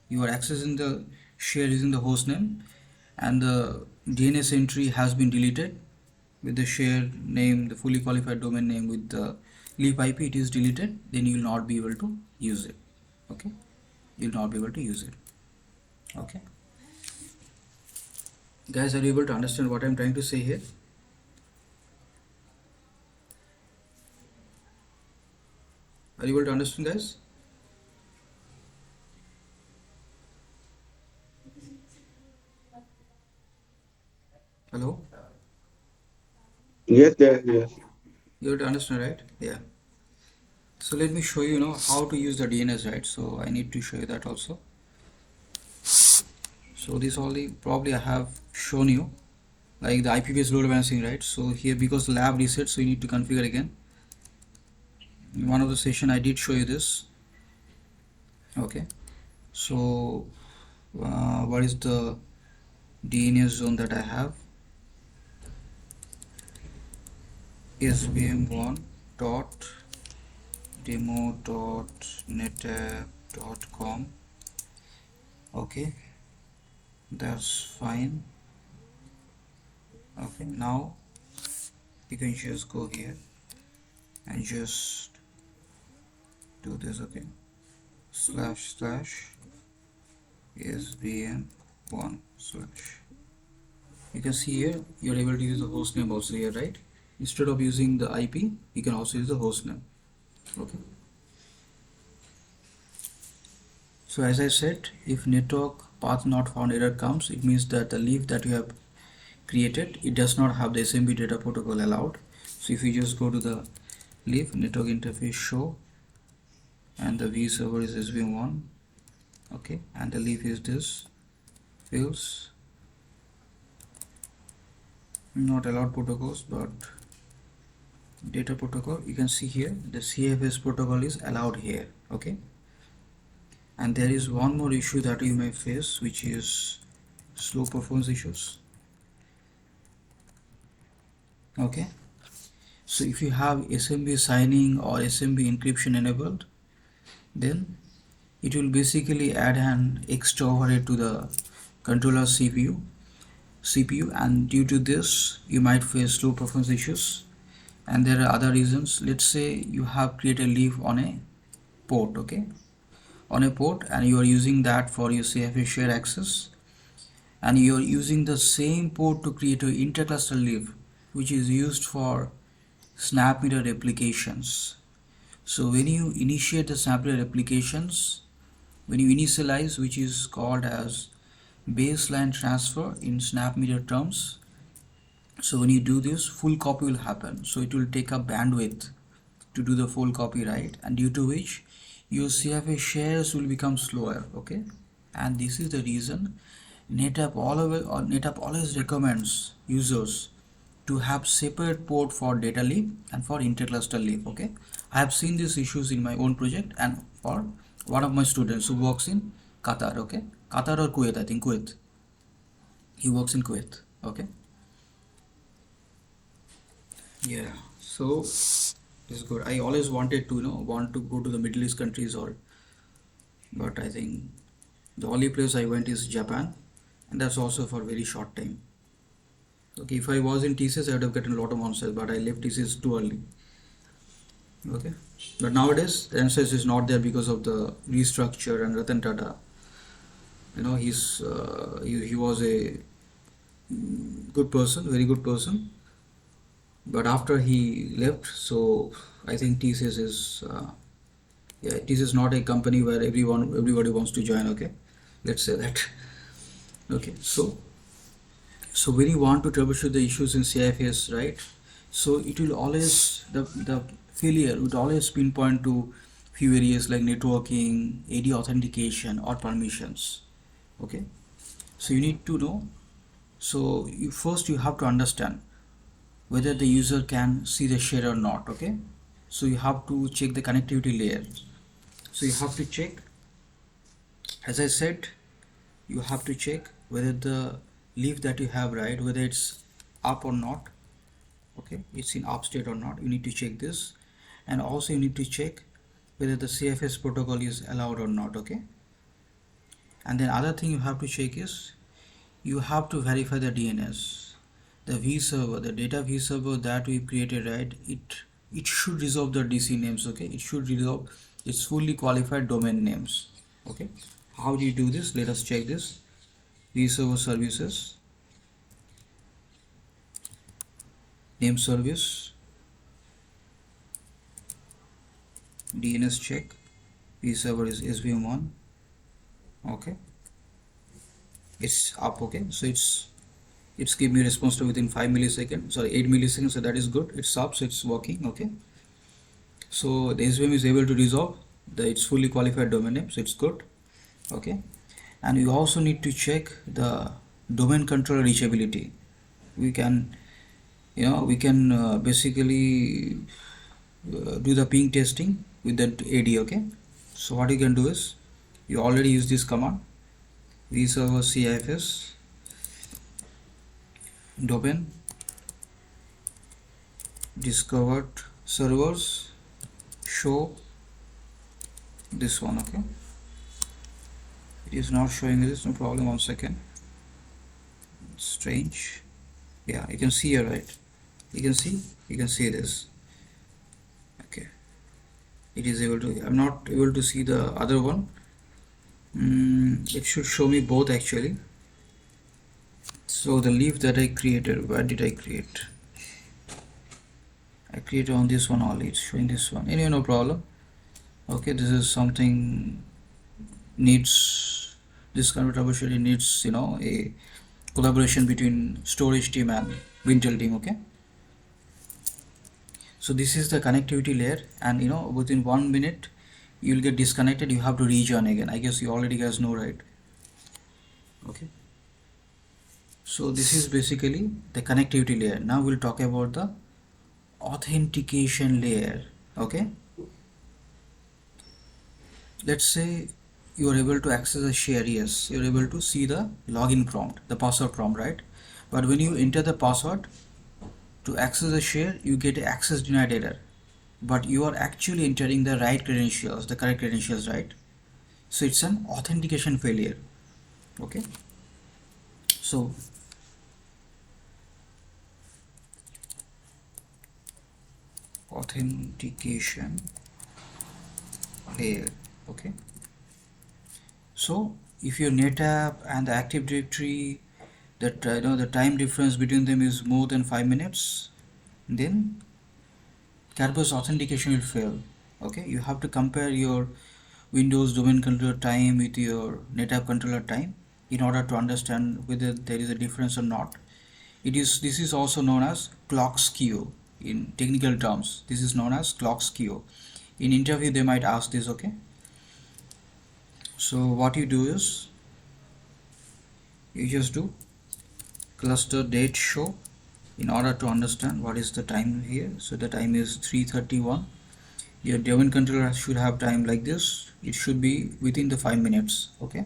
You are accessing the share using the host name and the DNS entry has been deleted with the share name, the fully qualified domain name with the leaf IP, it is deleted, then you will not be able to use it. Okay, you will not be able to use it. Okay, guys, are you able to understand what I'm trying to say here? Are you able to understand, guys? Hello? Yes, yes, yes. You able to understand, right? Yeah. So let me show you, how to use the DNS, right? So I need to show you that also. So this only probably I have shown you like the IP-based load balancing, right? So here, because the lab reset, so you need to configure again. In one of the session I did show you this. Okay, so what is the DNS zone that I have? sbm1 dot demo dot netapp.com. Okay, that's fine. Okay, now you can just go here and just do this. Okay, slash slash sbm1 slash. You can see here you're able to use the host name also here, right? Instead of using the IP, you can also use the host name. Okay, so as I said, if network path not found error comes, it means that the leaf that you have created, it does not have the SMB data protocol allowed. So if you just go to the leaf network interface show and the V server is SBM1, okay, and the leaf is this fields not allowed protocols but data protocol, you can see here the CIFS protocol is allowed here. Okay, and there is one more issue that you may face, which is slow performance issues. Okay, so if you have SMB signing or SMB encryption enabled, then it will basically add an extra overhead to the controller CPU, and due to this you might face slow performance issues. And there are other reasons. Let's say you have created a leaf on a port. Okay, on a port, and you are using that for your CFA share access, and you are using the same port to create an intercluster leaf which is used for SnapMeter applications. So when you initiate the SnapMeter applications, when you initialize, which is called as baseline transfer in snap meter terms. So when you do this, full copy will happen. So it will take up bandwidth to do the full copy, right? And due to which your CFA shares will become slower, okay? And this is the reason NetApp always recommends users to have separate port for data leak and for intercluster leak, okay? I have seen these issues in my own project and for one of my students who works in Qatar, okay? Qatar or Kuwait, I think Kuwait. He works in Kuwait, okay? Yeah, so this is good. I always wanted to, want to go to the Middle East countries but I think the only place I went is Japan, and that's also for very short time. Okay, if I was in TCS, I would have gotten a lot of answers, but I left TCS too early. Okay, but nowadays the answers is not there because of the restructure and Ratan Tata. He was a good person, very good person, but after he left, so I think TCS is yeah, TCS is not a company where everybody wants to join. Okay, let's say that. Okay, so when you want to troubleshoot the issues in CIFS, right? So it will always the failure would always pinpoint to few areas like networking, AD authentication, or permissions. Okay, so you need to know. So first you have to understand whether the user can see the share or not. Okay, so you have to check the connectivity layer. So you have to check, as I said, you have to check whether the leaf that you have, right, whether it's up or not. Okay, it's in up state or not. You need to check this, and also you need to check whether the CFS protocol is allowed or not. Okay, and then other thing you have to check is you have to verify the DNS, the V server, the data V server that we created, right? It should resolve the DC names. Okay, it should resolve its fully qualified domain names. Okay, how do you do this? Let us check this. V server services, name service, DNS check, V server is SVM1. Okay, it's up. Okay, so it's give me response to within 5 milliseconds, sorry, 8 milliseconds, so that is good. It's up, so it's working. Okay, so the SVM is able to resolve its fully qualified domain name, so it's good. Okay, and you also need to check the domain controller reachability. We can basically do the ping testing with that AD. Okay, so what you can do is you already use this command, vserver CIFS domain discovered servers show this one. Okay, it is not showing this, no problem. 1 second, it's strange. Yeah, you can see here, right? You can see this. Okay, it is able to. I'm not able to see the other one. It should show me both actually. So the leaf that I created, where did I create? I created on this one only. It's showing this one. Anyway, no problem. Okay, this is something needs, this kind of troubleshooting needs a collaboration between storage team and Wintel team. Okay, so this is the connectivity layer, and within 1 minute you'll get disconnected. You have to rejoin again. I guess you already guys know, right? Okay, so this is basically the connectivity layer. Now we'll talk about the authentication layer. Okay, let's say you are able to access a share. Yes, you're able to see the login prompt, the password prompt, right? But when you enter the password to access the share, you get an access denied error, but you are actually entering the right credentials, the correct credentials, right? So it's an authentication failure. Okay, so authentication layer. Okay, so if your NetApp and the Active Directory, that the time difference between them is more than 5 minutes, then Kerberos authentication will fail. Okay, you have to compare your Windows domain controller time with your NetApp controller time in order to understand whether there is a difference or not. This is also known as clock skew in technical terms. This is known as clock skew. In interview they might ask this, okay? So what you do is you just do cluster date show in order to understand what is the time here. So the time is 3:31. Your domain controller should have time like this. It should be within the 5 minutes, okay?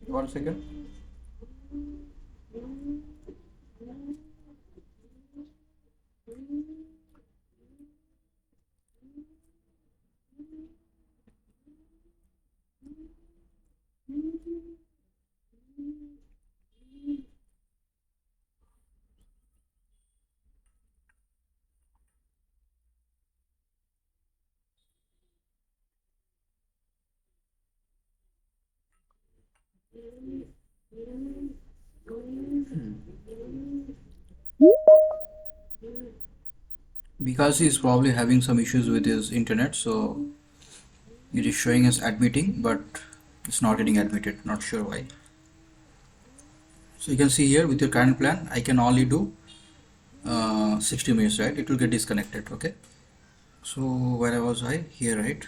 One second. Because he's probably having some issues with his internet, so it is showing as admitting, but it's not getting admitted. Not sure why. So you can see here with your current plan, I can only do 60 minutes, right? It will get disconnected, okay? So where was I? Here, right?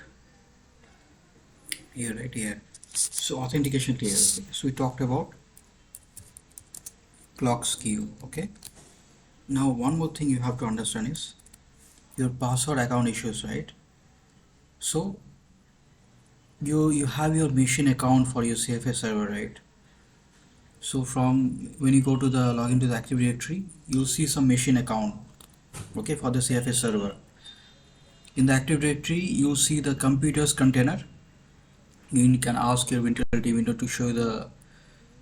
Here, right? Here. So authentication clear. Okay? So we talked about clock skew, okay? Now one more thing you have to understand is your password account issues, right? So you have your machine account for your CIFS server, right? So from when you go to the login to the Active Directory, you'll see some machine account, okay, for the CIFS server. In the Active Directory, you'll see the computers container. You can ask your Windows window to show the,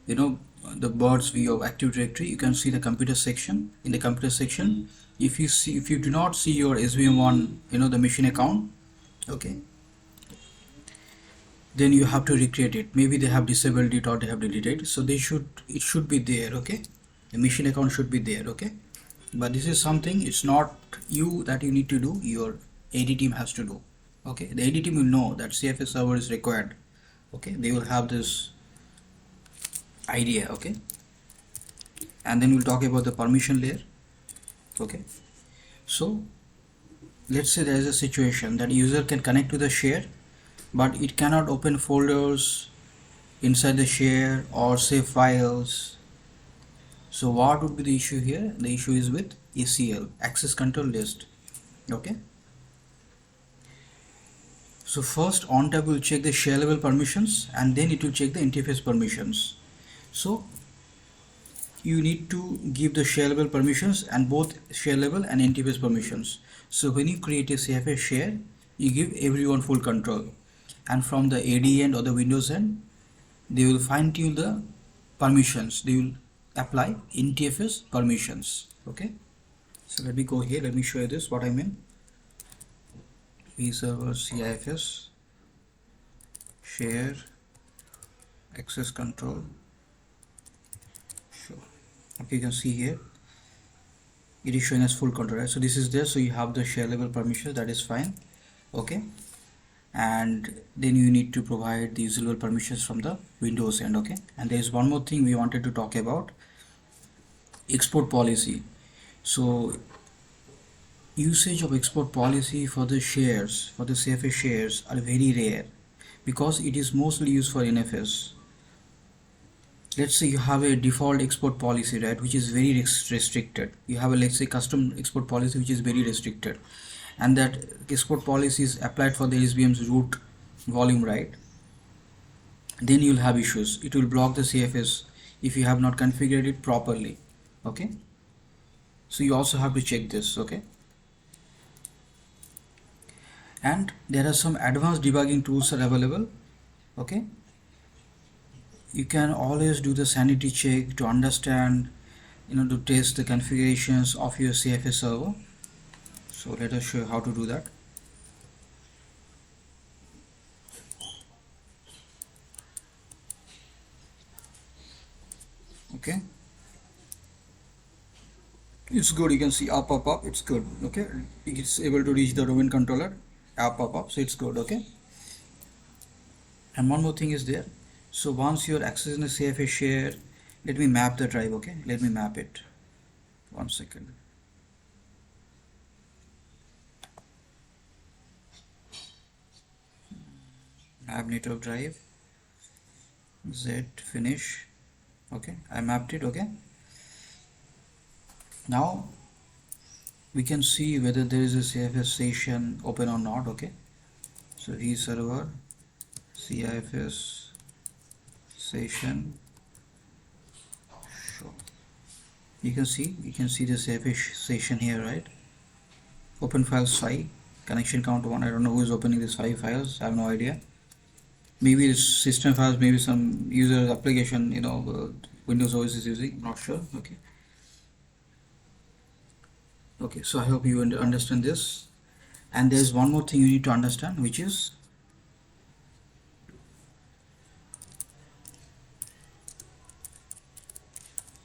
you know, the bird's view of Active Directory. You can see the computer section. In the computer section, if you do not see your SVM1, the machine account, okay, then you have to recreate it. Maybe they have disabled it or they have deleted it. So it should be there, okay? The machine account should be there, okay? But this is something, it's not you that you need to do, your AD team has to do, okay? The AD team will know that CFS server is required, okay? They will have this idea, okay? And then we'll talk about the permission layer, okay? So let's say there is a situation that user can connect to the share, but it cannot open folders inside the share or save files. So what would be the issue here? The issue is with ACL, access control list, okay? So first OnTab will check the share level permissions and then it will check the interface permissions. So you need to give the share level permissions and both share level and interface permissions. So when you create a CFS share, you give everyone full control, and from the AD end or the Windows end, they will fine tune the permissions. They will apply NTFS permissions, okay? So let me go here, let me show you this, what I mean. vServer CIFS share access control. Sure. Okay, you can see here it is showing as full control, right? So this is there, so you have the share level permissions, that is fine, okay? And then you need to provide the user level permissions from the Windows end, okay? And there is one more thing we wanted to talk about, export policy. So usage of export policy for the shares, for the CFS shares, are very rare because it is mostly used for NFS. Let's say you have a default export policy, right, which is very restricted. You have a, let's say, custom export policy which is very restricted, and that export policy is applied for the SVM's root volume, right, then you'll have issues. It will block the CFS if you have not configured it properly. Okay, so you also have to check this. Okay, and there are some advanced debugging tools are available. Okay, you can always do the sanity check to understand, to test the configurations of your CFS server. So let us show you how to do that. Okay, it's good. You can see up. It's good. Okay, it's able to reach the domain controller. Up. So it's good. Okay, and one more thing is there. So once you're accessing the CFS share, let me map the drive. Okay, let me map it. 1 second. Map network drive. Z finish. Okay, I mapped it. Okay, now we can see whether there is a CIFS session open or not. Okay, so server CIFS session show. You can see the CIFS session here, right? Open files 5, connection count 1. I don't know who is opening these 5 files. I have no idea. Maybe it's system files, maybe some user application, Windows OS is using. I'm not sure. Okay, so I hope you understand this. And there's one more thing you need to understand, which is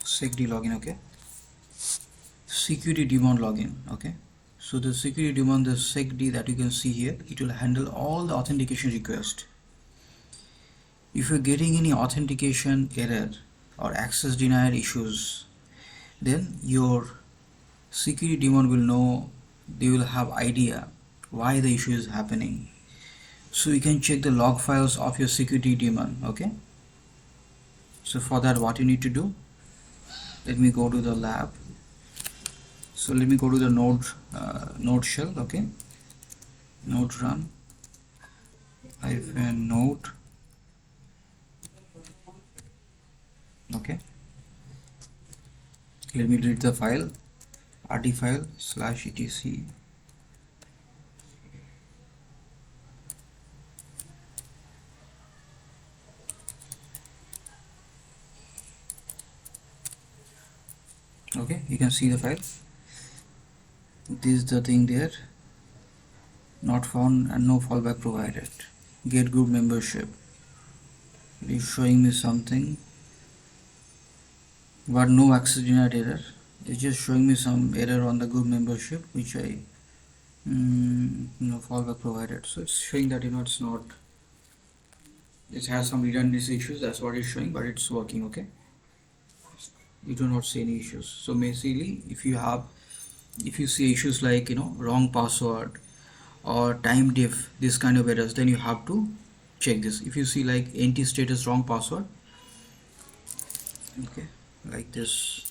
secd login. Okay, security daemon login. Okay, so the security daemon, the secd that you can see here, it will handle all the authentication requests. If you're getting any authentication error or access denied issues, then your security daemon will know, they will have idea why the issue is happening. So you can check the log files of your security daemon. Okay, so for that, what you need to do, let me go to the lab. So let me go to the node shell. Okay, node run hyphen node. Okay, let me delete the file, rt file /etc. Okay, you can see the file. This is the thing there, not found and no fallback provided. Get group membership, it is showing me something, but no access denied error. It's just showing me some error on the group membership, which I no fallback provided. So it's showing that it's not, it has some redundancy issues. That's what it's showing, but it's working. Okay, you do not see any issues. So basically, if you see issues like wrong password or time diff, this kind of errors, then you have to check this. If you see like NT status wrong password, okay, like this,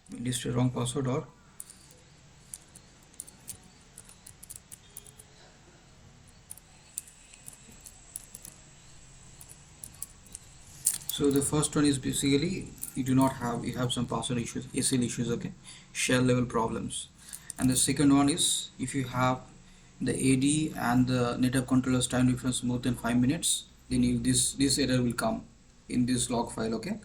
this wrong password, or so the first one is basically you have some password issues, ACL issues. Okay, shell level problems. And the second one is if you have the AD and the network controller's time difference more than 5 minutes, then this error will come in this log file. Okay,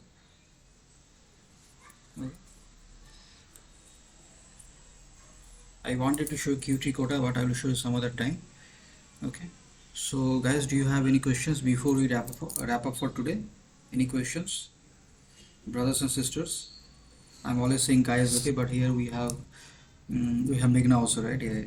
I wanted to show Qt Coda, but I will show you some other time. Okay, so guys, do you have any questions before we wrap up for today? Any questions, brothers and sisters? I'm always saying guys, okay, but here we have Meghna also, right? Yeah.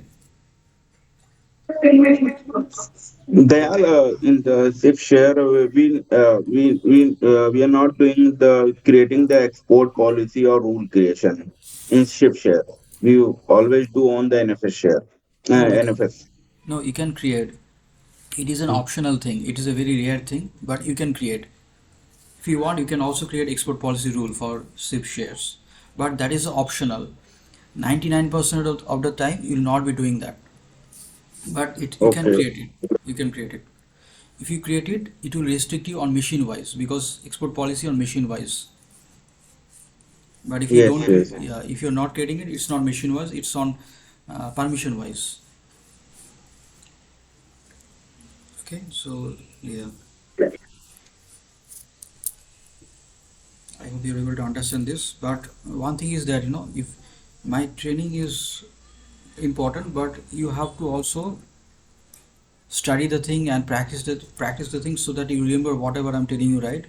They are in the SIF share. We are not doing the creating the export policy or rule creation in SIF share. We always do on the NFS share. No, NFS. no, you can create. It is an Hmm. optional thing. It is a very rare thing, but you can create. If you want, you can also create export policy rule for CIFS shares, but that is optional. 99% of the time you will not be doing that, but you can Okay. create it. You can create it. If you create it, it will restrict you on machine wise, because export policy on machine wise. But if you Yes, don't, yes. yeah, if you're not creating it, it's not machine wise. It's on permission wise. Okay, so yeah, I hope you're able to understand this. But one thing is that, if my training is important, but you have to also study the thing and practice the thing, so that you remember whatever I'm telling you, right?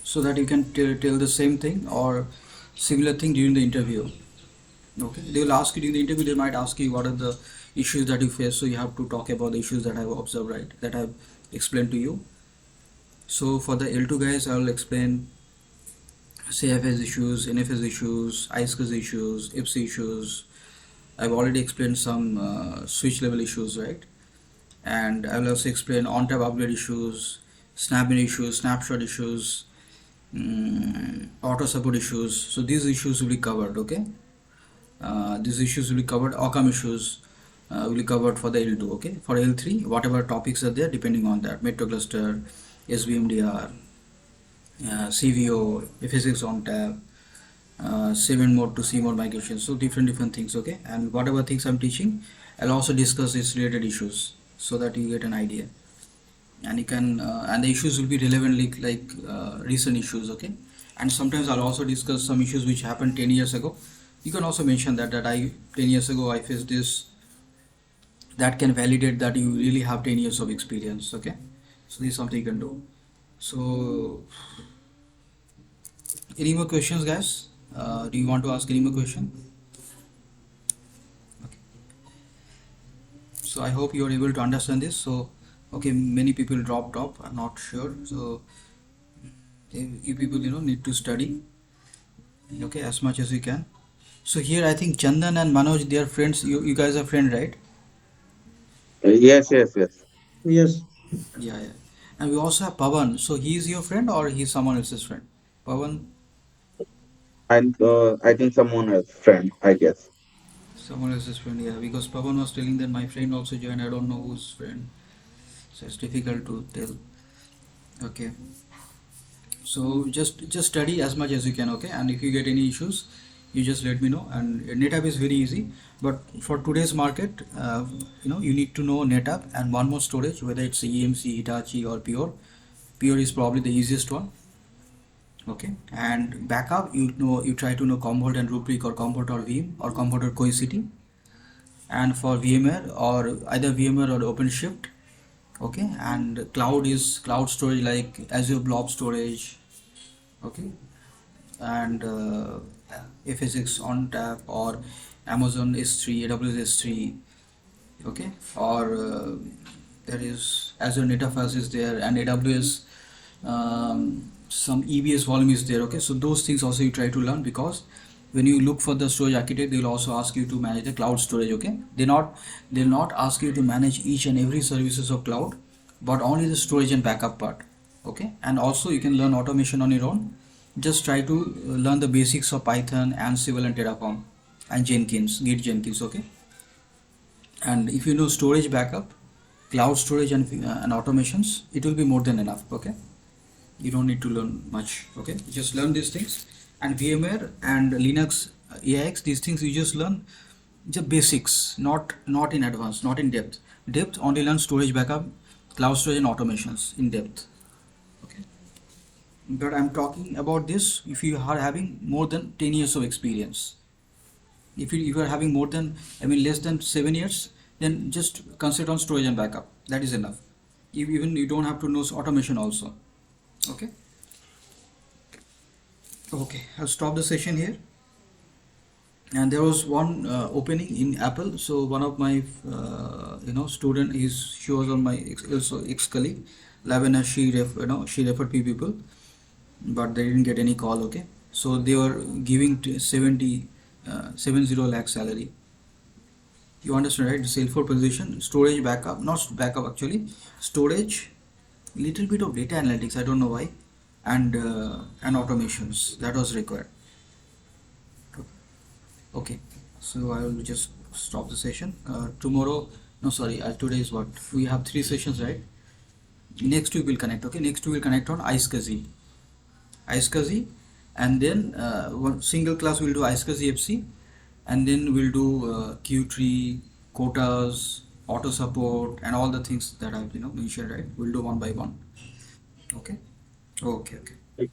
So that you can tell the same thing or similar thing during the interview. Okay, they will ask you during the interview. They might ask you what are the issues that you face. So you have to talk about the issues that I've observed, right? That I've explained to you. So for the L2 guys, I will explain CFS issues, NFS issues, ISCS issues, IPS issues. I've already explained some switch level issues, right? And I will also explain on-tap upgrade issues, snapping issues, snapshot issues, auto support issues. So these issues will be covered. Okay, these issues will be covered. Occam issues will be covered for the L2. Okay, for L3, whatever topics are there, depending on that, metro cluster, SVMDR, CVO, FSX on tap, 7 mode to C mode migration. So different things. Okay, and whatever things I'm teaching, I'll also discuss its related issues, so that you get an idea, and you can and the issues will be relevant, like recent issues. Okay, and sometimes I'll also discuss some issues which happened 10 years ago. You can also mention that I 10 years ago I faced this. That can validate that you really have 10 years of experience. Okay, so this is something you can do. So any more questions, guys? Do you want to ask any more question? Okay. So I hope you are able to understand this. So okay, many people dropped off. I'm not sure. So you people, need to study. Okay, as much as you can. So here I think Chandan and Manoj, they are friends. You guys are friends, right? Yes, yes, yes. Yes, Yeah, yeah. And we also have Pawan. So he is your friend or he's someone else's friend? Pawan, I think someone else friend, I guess. someone else's friend. Yeah, because Pawan was telling that my friend also joined. I don't know whose friend. So it's difficult to tell. Okay. So just study as much as you can. Okay. And if you get any issues, you just let me know. And NetApp is very easy. But for today's market, you need to know NetApp and one more storage, whether it's EMC, Hitachi, or Pure. Pure is probably the easiest one. Okay, and backup, you try to know Commvault and Rubrik, or Commvault or Veeam, or Commvault or Cohesity. And for VMware, or either VMware or OpenShift. Okay, and cloud is cloud storage like Azure Blob Storage. Okay, and FSX on tap, or Amazon S3, AWS S3. Okay, or there is Azure NetApp is there, and AWS, some EBS volume is there. Okay, so those things also you try to learn, because when you look for the storage architect, they will also ask you to manage the cloud storage. Okay, they'll not ask you to manage each and every services of cloud, but only the storage and backup part. Okay, and also you can learn automation on your own. Just try to learn the basics of Python, Ansible, and Terraform, and Jenkins, Git Jenkins. Okay, and if you know storage backup, cloud storage, and automations, it will be more than enough. Okay, you don't need to learn much. Okay, just learn these things. And VMware and Linux, AIX, these things you just learn just basics, not in advance, not in depth. Only learn storage backup, cloud storage, and automations in depth. Okay, but I'm talking about this if you are having more than 10 years of experience. If you are having more than, less than 7 years, then just concentrate on storage and backup. That is enough. Even you don't have to know automation also. Okay. Okay, I'll stop the session here. And there was one opening in Apple. So one of my student, she was on my also ex colleague, Lavina. She referred few people, but they didn't get any call. Okay, so they were giving 70 lakh salary. You understand, right? The Salesforce position, storage backup, not backup actually, storage, little bit of data analytics. I don't know why. and automations that was required. Okay, so I will just stop the session. Tomorrow, no, sorry, today is what? We have three sessions, right? Next week we'll connect, okay? Next week we'll connect on iSCSI, and then one single class we'll do iSCSI FC, and then we'll do Q3, quotas, auto support, and all the things that I've mentioned, right? We'll do one by one. Okay? Okay, okay.